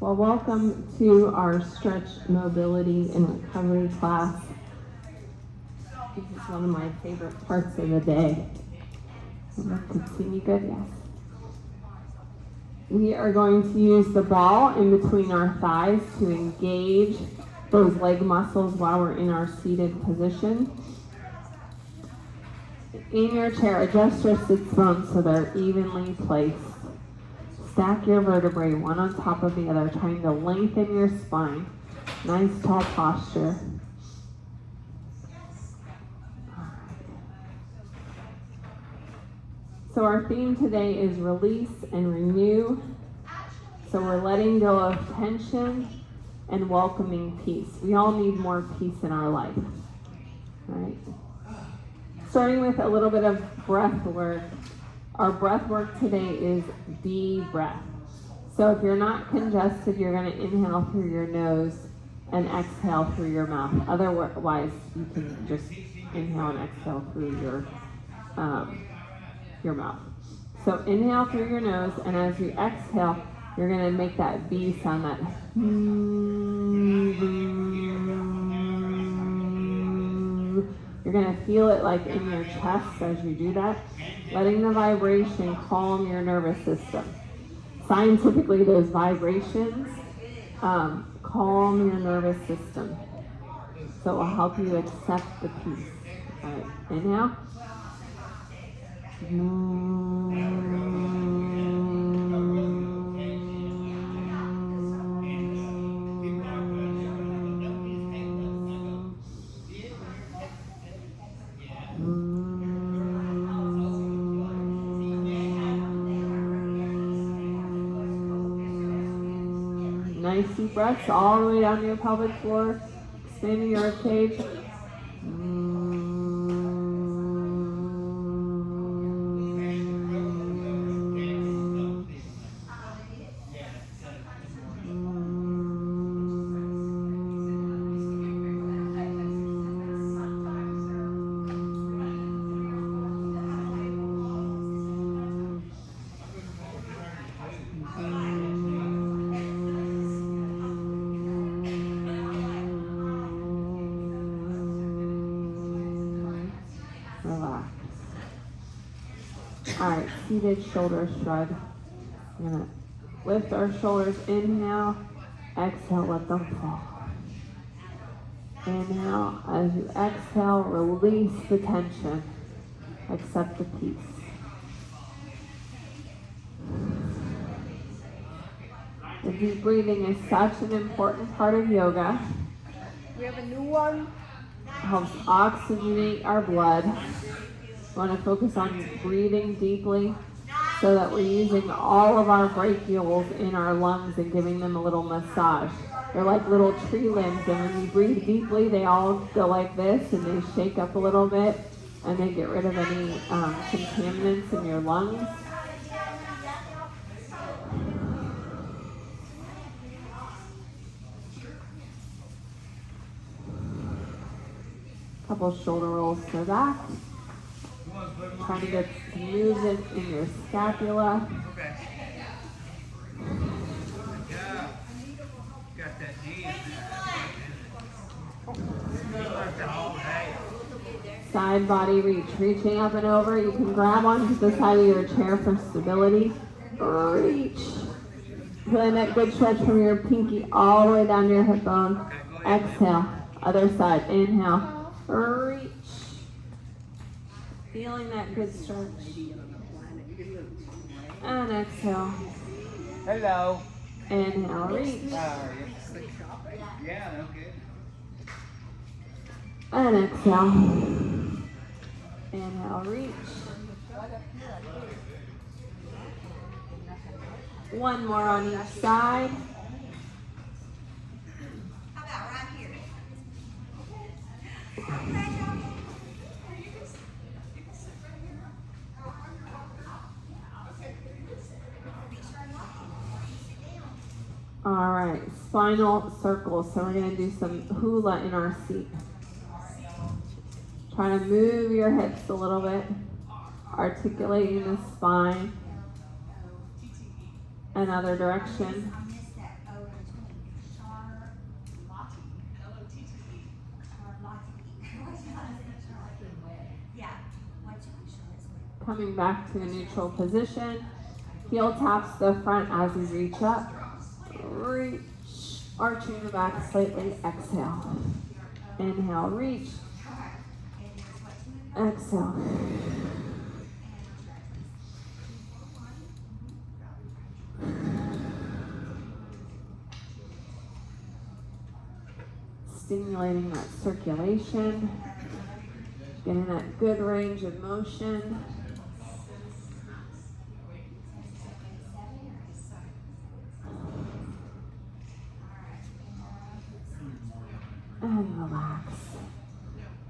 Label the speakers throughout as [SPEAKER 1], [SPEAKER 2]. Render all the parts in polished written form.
[SPEAKER 1] Well, welcome to our stretch mobility and recovery class. This is one of my favorite parts of the day. Can see me good? Yes. We are going to use the ball in between our thighs to engage those leg muscles while we're in our seated position. In your chair, adjust your sit bones so they're evenly placed. Stack your vertebrae one on top of the other, trying to lengthen your spine. Nice tall posture. So our theme today is release and renew. So we're letting go of tension and welcoming peace. We all need more peace in our life, right? Starting with a little bit of breath work. Our breath work today is B breath. So if you're not congested, you're going to inhale through your nose and exhale through your mouth. Otherwise, you can just inhale and exhale through your mouth. So inhale through your nose, and as you exhale, you're going to make that B sound, that you're going to feel it like in your chest as you do that, letting the vibration calm your nervous system. Scientifically, those vibrations calm your nervous system. So it will help you accept the peace. All right, inhale. Nice deep breaths all the way down to your pelvic floor, expanding your rib cage. Relax. All right, seated shoulder shrug. We're gonna lift our shoulders, inhale, exhale, let them fall. Inhale, as you exhale, release the tension, accept the peace. The deep breathing is such an important part of yoga.
[SPEAKER 2] We have a new one.
[SPEAKER 1] Helps oxygenate our blood. We want to focus on breathing deeply so that we're using all of our bronchioles in our lungs and giving them a little massage. They're like little tree limbs, and when you breathe deeply, they all go like this, and they shake up a little bit, and they get rid of any contaminants in your lungs. Couple shoulder rolls to the back. Trying to get some movement in your scapula. Side body reach, reaching up and over. You can grab onto the side of your chair for stability. Reach. Feeling that good stretch from your pinky all the way down to your hip bone. Exhale. Other side. Inhale. Reach. Feeling that good stretch. And exhale.
[SPEAKER 3] Hello.
[SPEAKER 1] Inhale, reach.
[SPEAKER 3] Yeah, okay.
[SPEAKER 1] And exhale. Inhale, reach. One more on each side.
[SPEAKER 2] How about right here?
[SPEAKER 1] All right, spinal circles. So we're going to do some hula in our seat. Try to move your hips a little bit, articulating the spine. Another direction. Coming back to a neutral position. Heel taps the front as we reach up. Reach. Arching the back slightly. Exhale. Inhale, reach. Exhale. Stimulating that circulation, getting that good range of motion. And relax.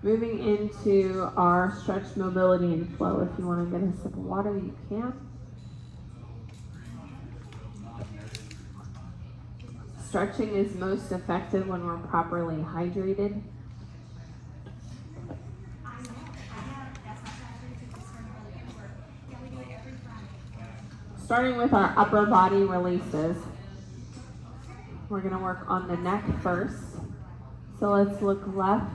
[SPEAKER 1] Moving into our stretch, mobility, and flow. If you want to get a sip of water, you can. Stretching is most effective when we're properly hydrated. Starting with our upper body releases. We're going to work on the neck first. So let's look left,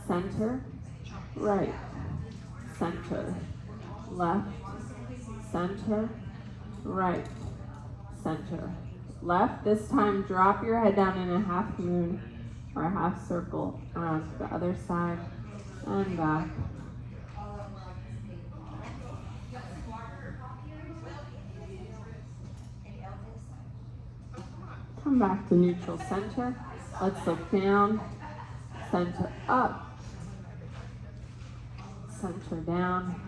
[SPEAKER 1] center, right, center, left, center, right, center, left. This time drop your head down in a half moon or a half circle around to the other side and back. Come back to neutral center. Let's look down, center up, center down,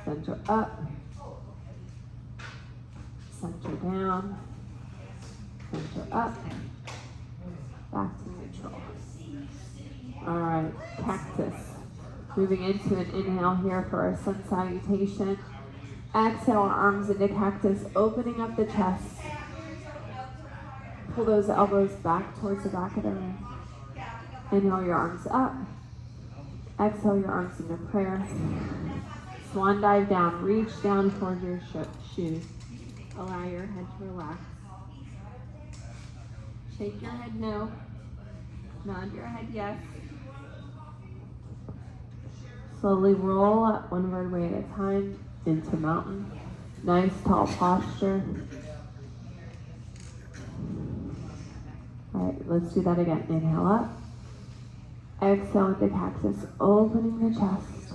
[SPEAKER 1] center up, center down, center up, back to neutral. All right, cactus. Moving into an inhale here for our sun salutation. Exhale, arms into cactus, opening up the chest. Pull those elbows back towards the back of the room. Inhale your arms up. Exhale your arms into prayer. Swan dive down. Reach down towards your shoes. Allow your head to relax. Shake your head no. Nod your head yes. Slowly roll up one vertebrae at a time into mountain. Nice tall posture. All right, let's do that again. Inhale up. Exhale with the cactus, opening the chest.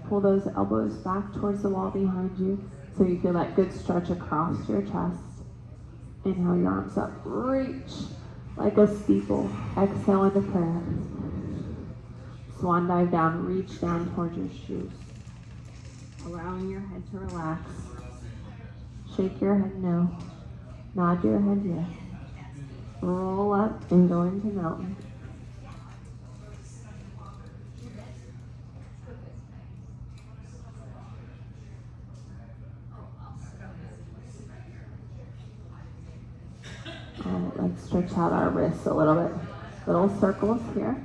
[SPEAKER 1] Pull those elbows back towards the wall behind you so you feel that good stretch across your chest. Inhale your arms up. Reach like a steeple. Exhale into prayer. Swan dive down. Reach down towards your shoes. Allowing your head to relax. Shake your head no. Nod your head yes. Roll up and go into mountain. All right, let's stretch out our wrists a little bit. Little circles here.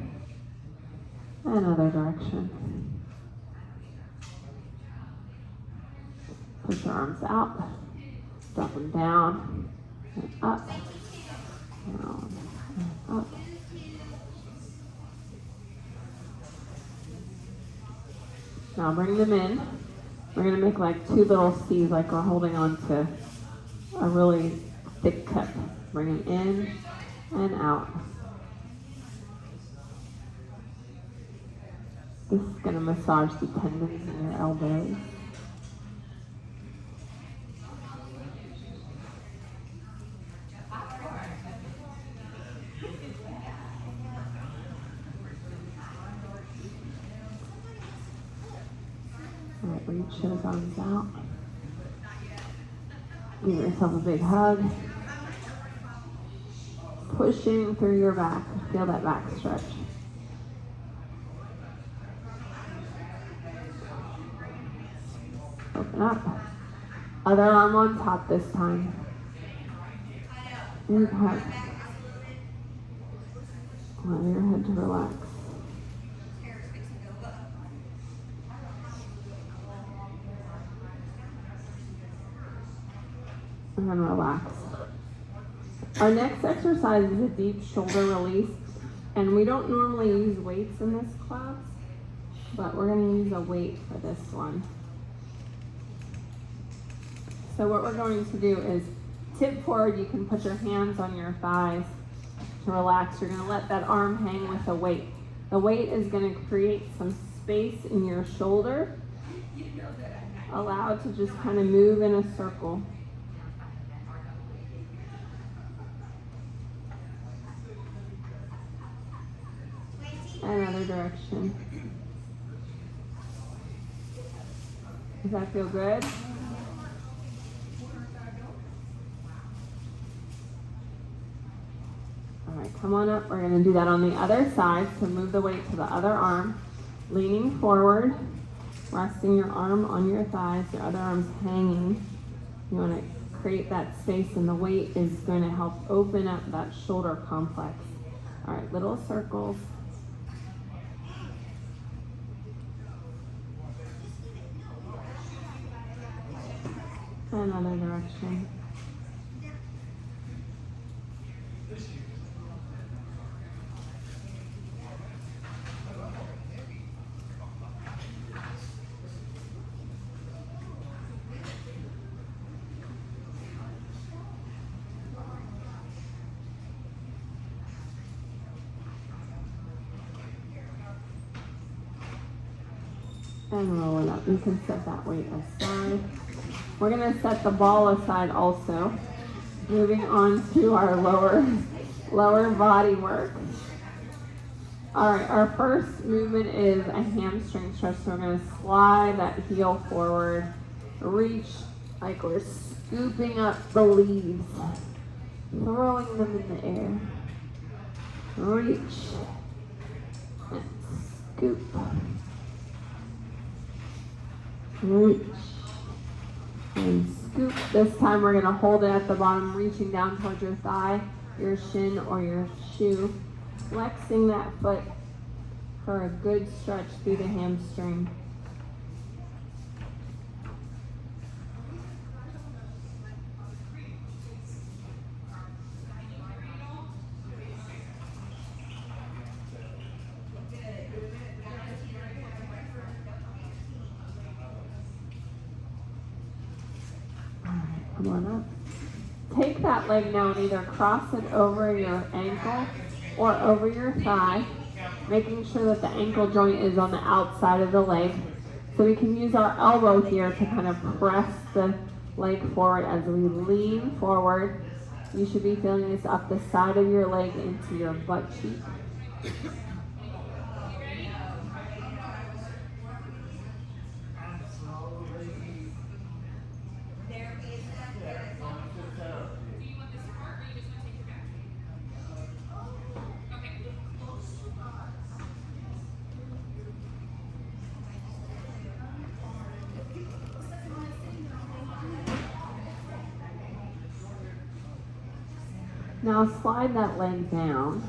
[SPEAKER 1] Another direction. Push your arms out. Drop them down and up. Down and up. Now bring them in. We're going to make like two little C's, like we're holding on to a really thick cup. Bring them in and out. This is going to massage the tendons in your elbows. All right, reach those arms out. Give yourself a big hug. Pushing through your back. Feel that back stretch. Open up. Other arm on top this time. Big hug. Allow your head to relax. And then relax. Our next exercise is a deep shoulder release, and we don't normally use weights in this class, but we're going to use a weight for this one. So what we're going to do is tip forward. You can put your hands on your thighs to relax. You're going to let that arm hang with the weight. The weight is going to create some space in your shoulder. Allow it to just kind of move in a circle. Another direction. Does that feel good? All right, come on up. We're going to do that on the other side. So move the weight to the other arm, leaning forward, resting your arm on your thighs, your other arm's hanging. You want to create that space, and the weight is going to help open up that shoulder complex. All right, little circles. Another direction. And roll it up. You can set that weight aside. We're going to set the ball aside also. Moving on to our lower body work. All right, our first movement is a hamstring stretch. So we're going to slide that heel forward, reach like we're scooping up the leaves, throwing them in the air. Reach and scoop. Reach and scoop. This time we're going to hold it at the bottom, reaching down towards your thigh, your shin, or your shoe. Flexing that foot for a good stretch through the hamstring. Come on up. Take that leg now and either cross it over your ankle or over your thigh, making sure that the ankle joint is on the outside of the leg. So we can use our elbow here to kind of press the leg forward as we lean forward. You should be feeling this up the side of your leg into your butt cheek. Now slide that leg down.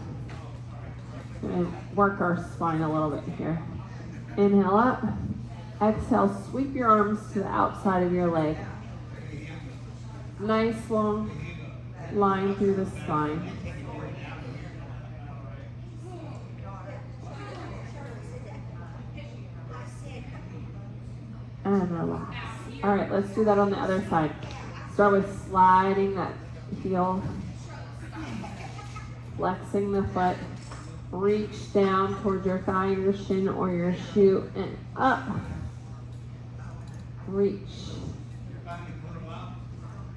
[SPEAKER 1] We're going to work our spine a little bit here. Inhale up. Exhale, sweep your arms to the outside of your leg. Nice long line through the spine. And relax. All right, let's do that on the other side. Start with sliding that heel. Flexing the foot, reach down towards your thigh, your shin, or your shoe, and up. Reach.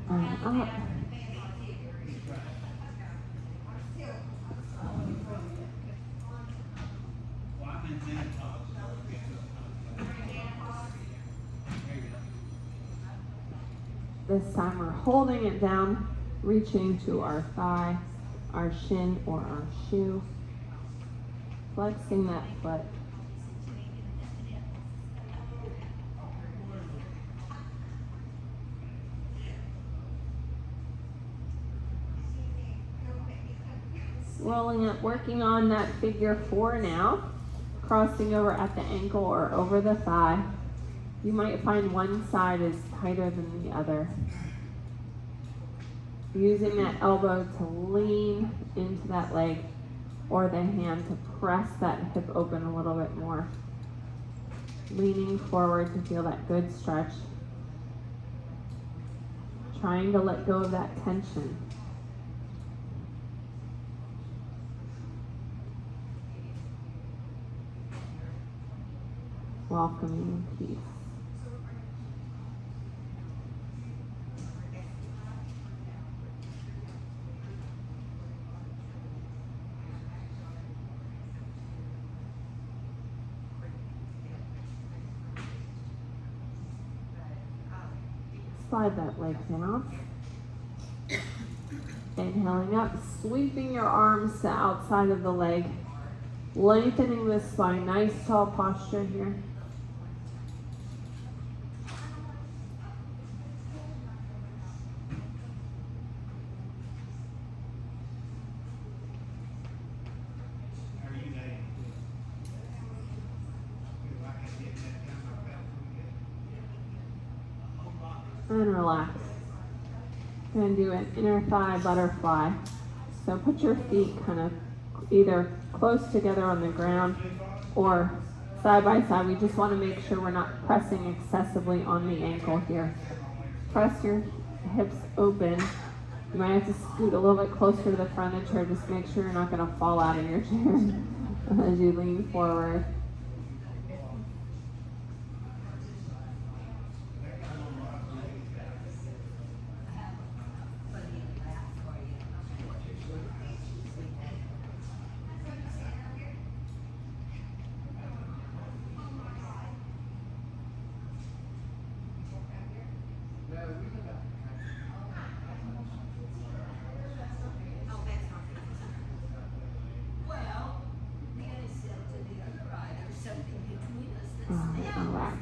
[SPEAKER 1] And up. This time we're holding it down, reaching to our thigh, our shin, or our shoe, flexing that foot. Rolling up, working on that figure 4 now, crossing over at the ankle or over the thigh. You might find one side is tighter than the other. Using that elbow to lean into that leg or the hand to press that hip open a little bit more. Leaning forward to feel that good stretch. Trying to let go of that tension. Welcoming peace. Slide that leg down. Inhaling up, sweeping your arms to outside of the leg. Lengthening the spine, nice tall posture here. And relax. Gonna do an inner thigh butterfly. So put your feet kind of either close together on the ground or side by side. We just want to make sure we're not pressing excessively on the ankle here. Press your hips open. You might have to scoot a little bit closer to the front of the chair. Just make sure you're not going to fall out of your chair as you lean forward. Relax.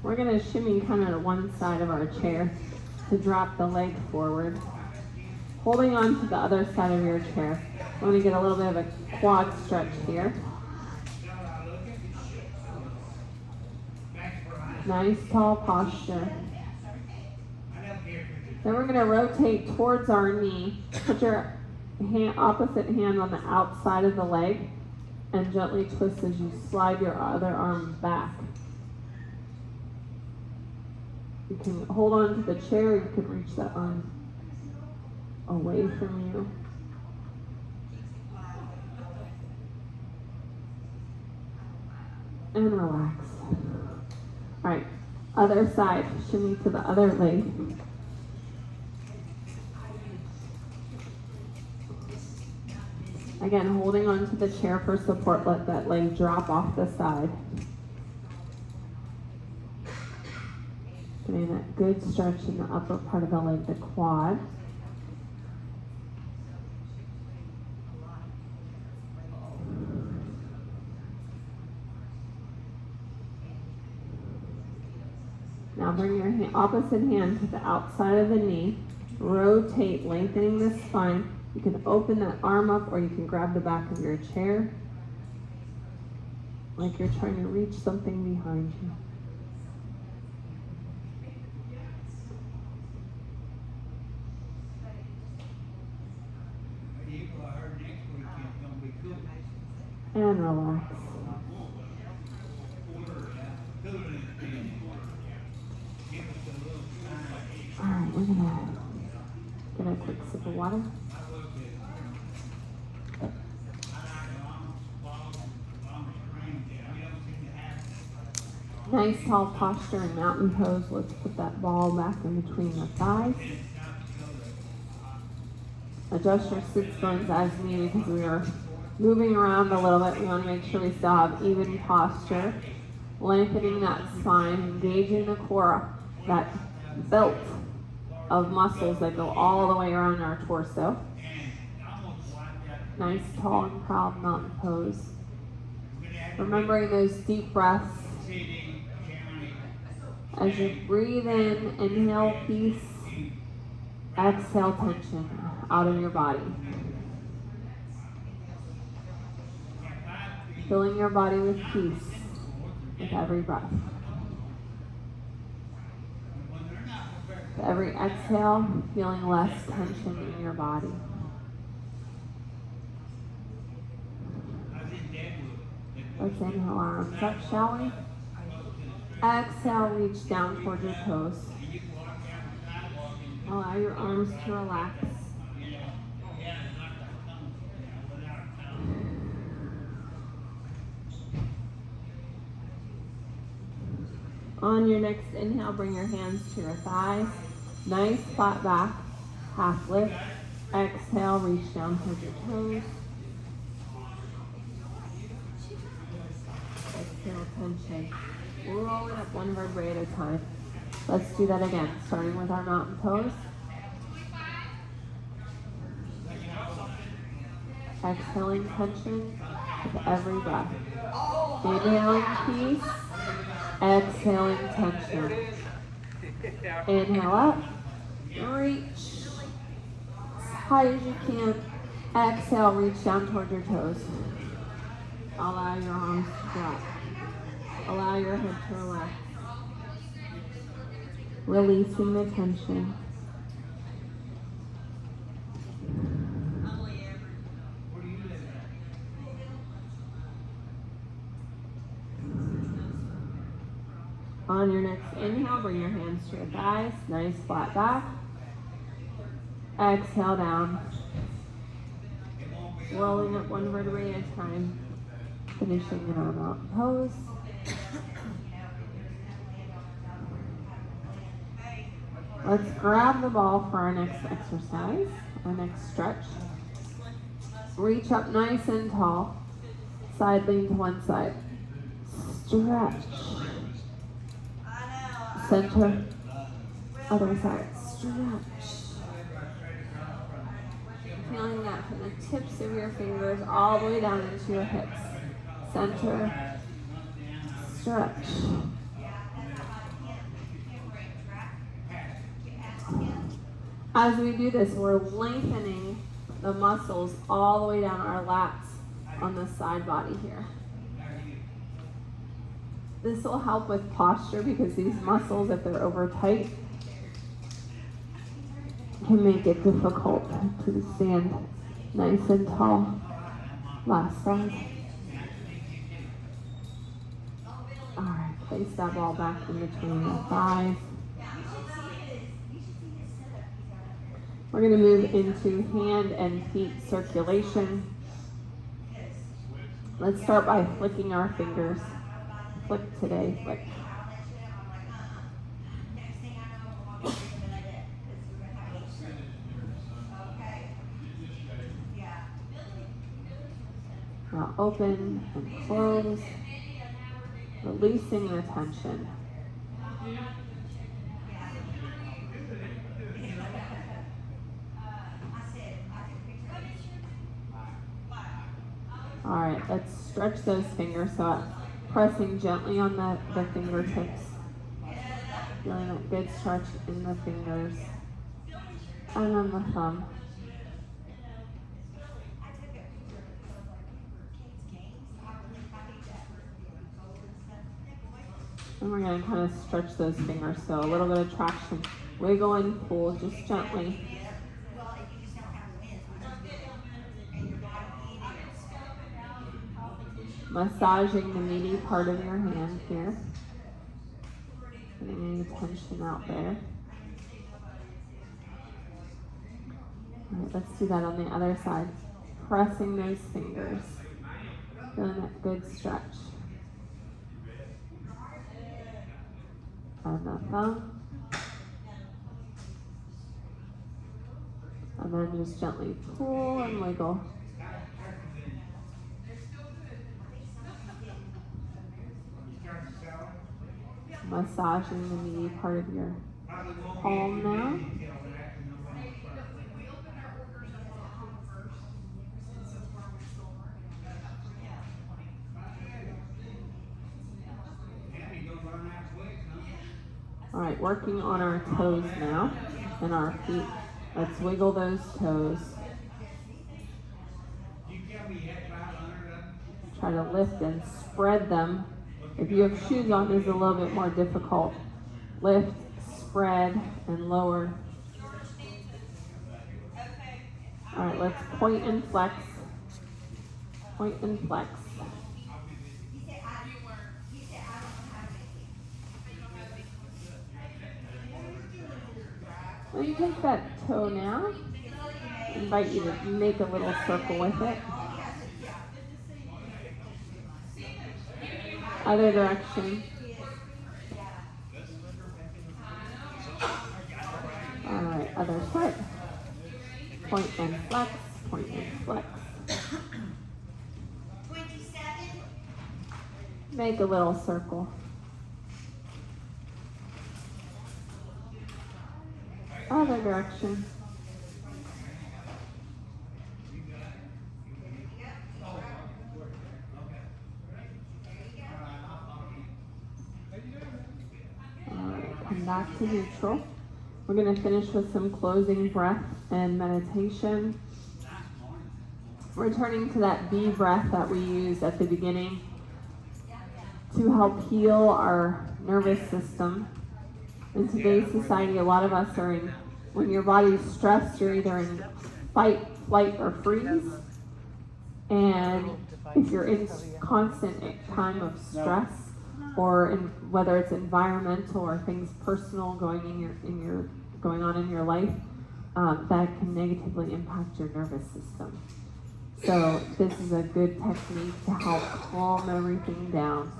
[SPEAKER 1] We're going to shimmy kind of to one side of our chair to drop the leg forward. Holding on to the other side of your chair. I want to get a little bit of a quad stretch here. Nice tall posture. Then we're going to rotate towards our knee. Put your opposite hand on the outside of the leg and gently twist as you slide your other arm back. You can hold on to the chair, you can reach that arm away from you. And relax. Alright, other side, shimmy to the other leg. Again, holding on to the chair for support, let that leg drop off the side. Getting that good stretch in the upper part of the leg, the quad. Now bring your opposite hand to the outside of the knee. Rotate, lengthening the spine. You can open that arm up or you can grab the back of your chair like you're trying to reach something behind you. And relax. Alright, we're gonna get a quick sip of water. Nice tall posture and mountain pose. Let's put that ball back in between the thighs. Adjust your sit bones as needed because we are moving around a little bit. We want to make sure we still have even posture. Lengthening that spine, engaging the core, that belt of muscles that go all the way around our torso. Nice tall and proud mountain pose. Remembering those deep breaths. As you breathe in, inhale peace, exhale tension out of your body. Filling your body with peace with every breath. With every exhale, feeling less tension in your body. Let's inhale our arms up, shall we? Exhale, reach down towards your toes. Allow your arms to relax. On your next inhale, bring your hands to your thighs. Nice flat back, half lift. Exhale, reach down towards your toes. Exhale, tension. Roll it up one vertebrae at a time. Let's do that again, starting with our mountain pose. Exhaling tension with every breath. Inhaling peace. Exhaling tension. Inhale up. Reach as high as you can. Exhale, reach down toward your toes. Allow your arms to drop. Allow your head to relax. Releasing the tension. On your next inhale, bring your hands to your thighs. Nice flat back. Exhale down. Rolling up one vertebrae at a time. Finishing in our mountain pose. Let's grab the ball for our next exercise, our next stretch. Reach up nice and tall. Side lean to one side. Stretch. Center. Other side. Stretch. Feeling that from the tips of your fingers all the way down into your hips. Center. Stretch. As we do this, we're lengthening the muscles all the way down our lats on the side body here. This will help with posture because these muscles, if they're over tight, can make it difficult to stand nice and tall. Last side. All right, place that ball back in between the thighs. We're going to move into hand and feet circulation. Let's start by flicking our fingers. Flick today, flick. Now open and close, releasing the tension. All right, let's stretch those fingers so pressing gently on the fingertips. Feeling that good stretch in the fingers and on the thumb. And we're going to kind of stretch those fingers, so a little bit of traction. Wiggle and pull just gently. Massaging the meaty part of your hand here. Getting any tension out there. All right, let's do that on the other side. Pressing those fingers. Feeling that good stretch. And the thumb. And then just gently pull and wiggle. Massaging the meaty part of your palm now. All right, working on our toes now and our feet. Let's wiggle those toes. Try to lift and spread them. If you have shoes on, it's a little bit more difficult. Lift, spread, and lower. All right, let's point and flex. Point and flex. take that toe now, I invite you to make a little circle with it. Other direction. All right, other foot. Point and flex, point and flex.
[SPEAKER 2] 27.
[SPEAKER 1] Make a little circle. Other direction. Alright, come back to neutral. We're going to finish with some closing breath and meditation. Returning to that B breath that we used at the beginning to help heal our nervous system. In today's society, a lot of us are in, when your body's stressed, you're either in fight, flight, or freeze. And if you're in constant time of stress, or in, whether it's environmental or things personal going on in your life, that can negatively impact your nervous system. So this is a good technique to help calm everything down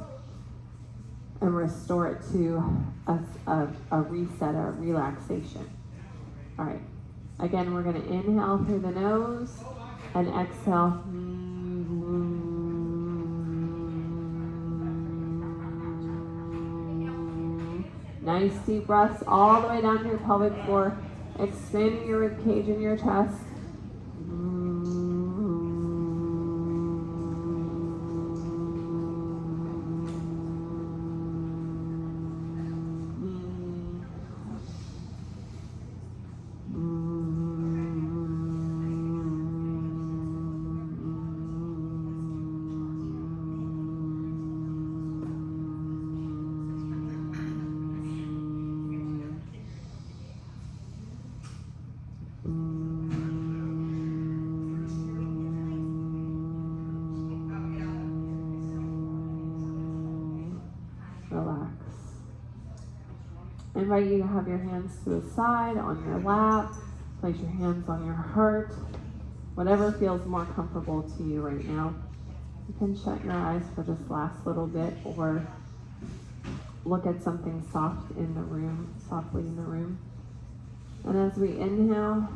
[SPEAKER 1] and restore it to a reset, a relaxation. All right. Again, we're going to inhale through the nose and exhale. Nice deep breaths all the way down to your pelvic floor, expanding your rib cage and your chest. Relax. I invite you to have your hands to the side, on your lap. Place your hands on your heart. Whatever feels more comfortable to you right now. You can shut your eyes for this last little bit or look at something soft in the room, softly in the room. And as we inhale,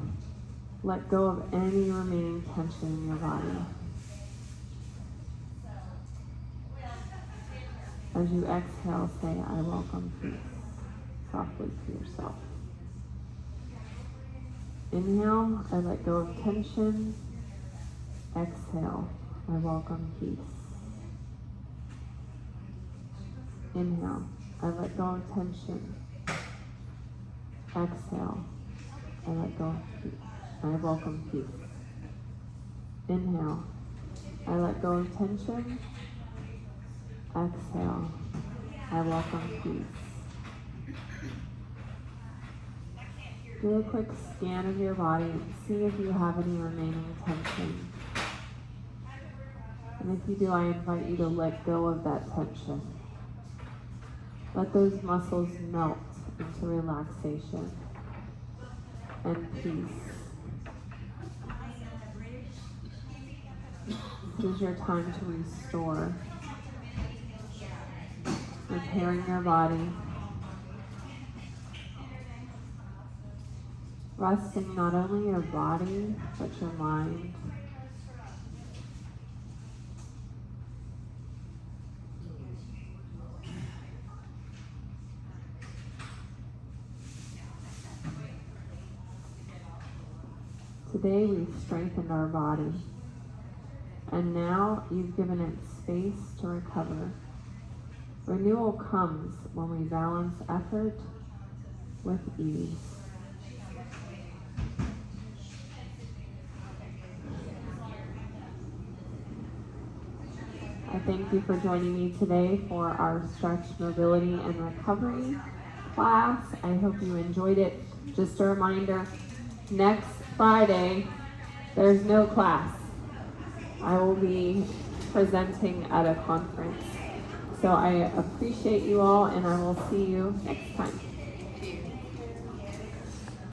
[SPEAKER 1] let go of any remaining tension in your body. As you exhale, say, I welcome peace, softly to yourself. Inhale, I let go of tension. Exhale, I welcome peace. Inhale, I let go of tension. Exhale, I let go of peace. I welcome peace. Inhale, I let go of tension. Exhale, I welcome peace. Do a quick scan of your body and see if you have any remaining tension. And if you do, I invite you to let go of that tension. Let those muscles melt into relaxation and peace. This is your time to restore, repairing your body, resting not only your body, but your mind. Today we've strengthened our body, and now you've given it space to recover. Renewal comes when we balance effort with ease. I thank you for joining me today for our Stretch, Mobility, and Recovery class. I hope you enjoyed it. Just a reminder, next Friday, there's no class. I will be presenting at a conference. So I appreciate you all, and I will see you next time.